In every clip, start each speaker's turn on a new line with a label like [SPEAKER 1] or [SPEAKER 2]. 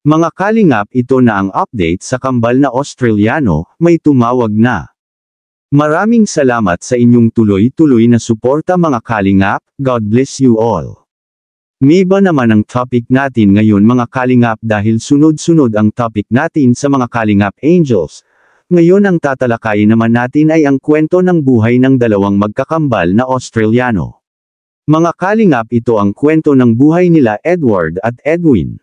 [SPEAKER 1] Mga kalingap, ito na ang update sa kambal na Australiano, may tumawag na. Maraming salamat sa inyong tuloy-tuloy na suporta mga kalingap, God bless you all. May iba naman ang topic natin ngayon mga kalingap dahil sunod-sunod ang topic natin sa mga kalingap angels. Ngayon ang tatalakayin naman natin ay ang kwento ng buhay ng dalawang magkakambal na Australiano. Mga kalingap, ito ang kwento ng buhay nila Edward at Edwin.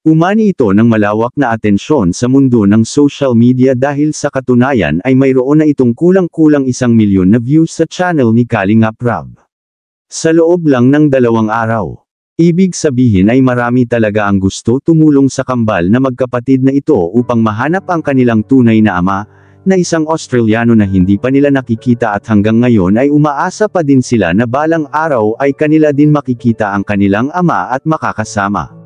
[SPEAKER 1] Umani ito ng malawak na atensyon sa mundo ng social media dahil sa katunayan ay mayroon na itong kulang-kulang 1 milyon na views sa channel ni Kalingap Rab. Sa loob lang ng 2 araw. Ibig sabihin ay marami talaga ang gusto tumulong sa kambal na magkapatid na ito upang mahanap ang kanilang tunay na ama, na isang Australiano na hindi pa nila nakikita at hanggang ngayon ay umaasa pa din sila na balang araw ay kanila din makikita ang kanilang ama at makakasama.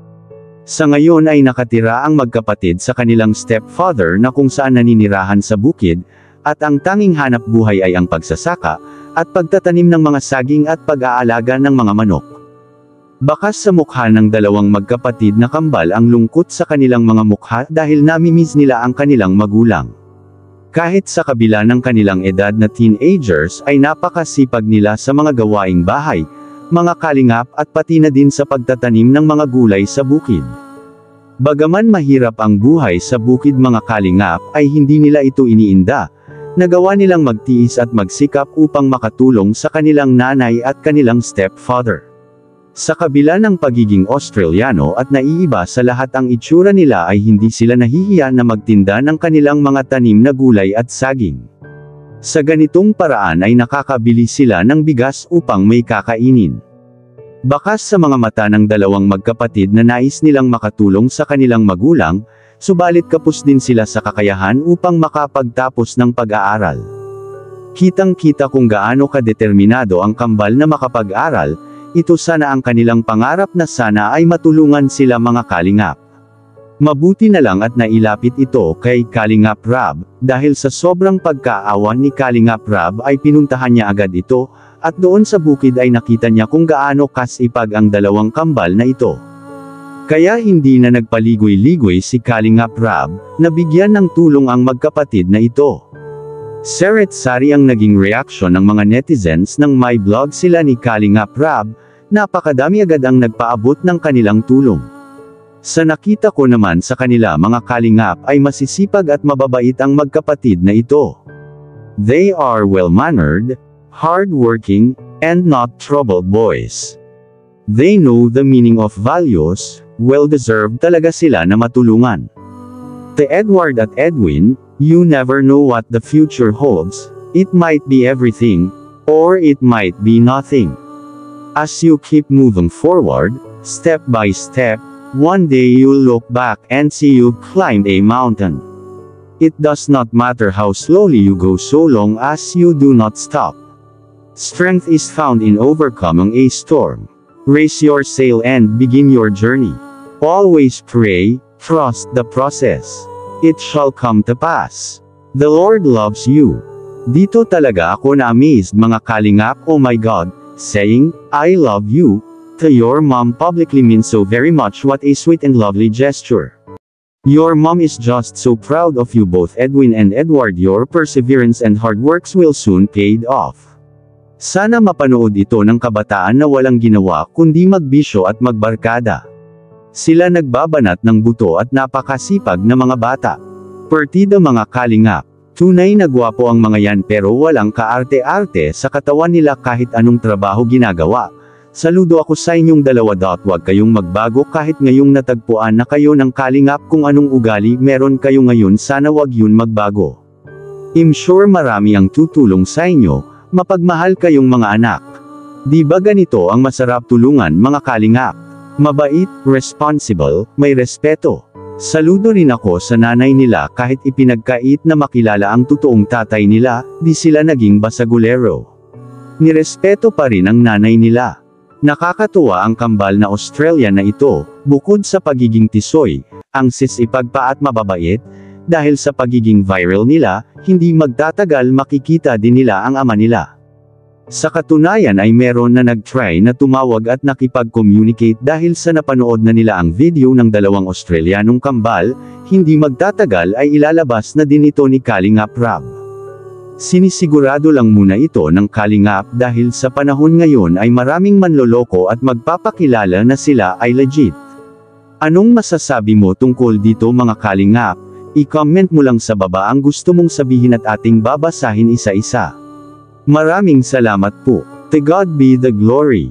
[SPEAKER 1] Sa ngayon ay nakatira ang magkapatid sa kanilang stepfather na kung saan naninirahan sa bukid, at ang tanging hanap buhay ay ang pagsasaka, at pagtatanim ng mga saging at pag-aalaga ng mga manok. Bakas sa mukha ng dalawang magkapatid na kambal ang lungkot sa kanilang mga mukha dahil namimiss nila ang kanilang magulang. Kahit sa kabila ng kanilang edad na teenagers ay napakasipag nila sa mga gawaing bahay, mga kalingap at pati na din sa pagtatanim ng mga gulay sa bukid. Bagaman mahirap ang buhay sa bukid mga kalingap ay hindi nila ito iniinda, nagawa nilang magtiis at magsikap upang makatulong sa kanilang nanay at kanilang stepfather. Sa kabila ng pagiging Australiano at naiiba sa lahat ang itsura nila ay hindi sila nahihiya na magtinda ng kanilang mga tanim na gulay at saging. Sa ganitong paraan ay nakakabili sila ng bigas upang may kakainin. Bakas sa mga mata ng dalawang magkapatid na nais nilang makatulong sa kanilang magulang, subalit kapos din sila sa kakayahan upang makapagtapos ng pag-aaral. Kitang-kita kung gaano kadeterminado ang kambal na makapag-aral. Ito sana ang kanilang pangarap na sana ay matulungan sila mga kalingap. Mabuti na lang at nailapit ito kay Kalingap Rab, dahil sa sobrang pagkaawan ni Kalingap Rab ay pinuntahan niya agad ito, at doon sa bukid ay nakita niya kung gaano kasipag ang dalawang kambal na ito. Kaya hindi na nagpaligoy-ligoy si Kalingap Rab, na bigyan ng tulong ang magkapatid na ito. Sari-sari ang naging reaksyon ng mga netizens nang may blog sila ni Kalingap Rab, napakadami agad ang nagpaabot ng kanilang tulong. Sa nakita ko naman sa kanila mga kalingap ay masisipag at mababait ang magkapatid na ito. They are well-mannered, hard-working, and not troubled boys. They know the meaning of values, well-deserved talaga sila na matulungan. To Edward at Edwin, you never know what the future holds, it might be everything, or it might be nothing. As you keep moving forward, step by step, one day you'll look back and see you've climbed a mountain. It does not matter how slowly you go so long as you do not stop. Strength is found in overcoming a storm. Raise your sail and begin your journey. Always pray, trust the process. It shall come to pass. The Lord loves you. Dito talaga ako na-amazed mga kalingap, oh my God. Saying, I love you, to your mom publicly means so very much. What a sweet and lovely gesture. Your mom is just so proud of you both Edwin and Edward. Your perseverance and hard works will soon paid off. Sana mapanood ito ng kabataan na walang ginawa kundi magbisyo at magbarkada. Sila nagbabanat ng buto at napakasipag na mga bata. Pertido mga kalingap. Tunay na gwapo ang mga yan pero walang kaarte-arte sa katawan nila kahit anong trabaho ginagawa. Saludo ako sa inyong dalawa. Huwag kayong magbago kahit ngayong natagpuan na kayo ng kalingap kung anong ugali meron kayo ngayon, sana wag yun magbago. I'm sure marami ang tutulong sa inyo, mapagmahal kayong mga anak. Di ba ganito ang masarap tulungan mga kalingap? Mabait, responsible, may respeto. Saludo rin ako sa nanay nila kahit ipinagkait na makilala ang totoong tatay nila, di sila naging basagulero. Nirespeto pa rin ang nanay nila. Nakakatuwa ang kambal na Australian na ito, bukod sa pagiging tisoy, ang sisipag pa at mababait, dahil sa pagiging viral nila, hindi magtatagal makikita din nila ang ama nila. Sa katunayan ay meron na nag-try na tumawag at nakipag-communicate dahil sa napanood na nila ang video ng dalawang Australianong kambal, hindi magtatagal ay ilalabas na din ito ni Kalingap Rab. Sinisigurado lang muna ito ng Kalingap dahil sa panahon ngayon ay maraming manloloko at magpapakilala na sila ay legit. Anong masasabi mo tungkol dito mga Kalingap? I-comment mo lang sa baba ang gusto mong sabihin at ating babasahin isa-isa. Maraming salamat po. To God be the glory.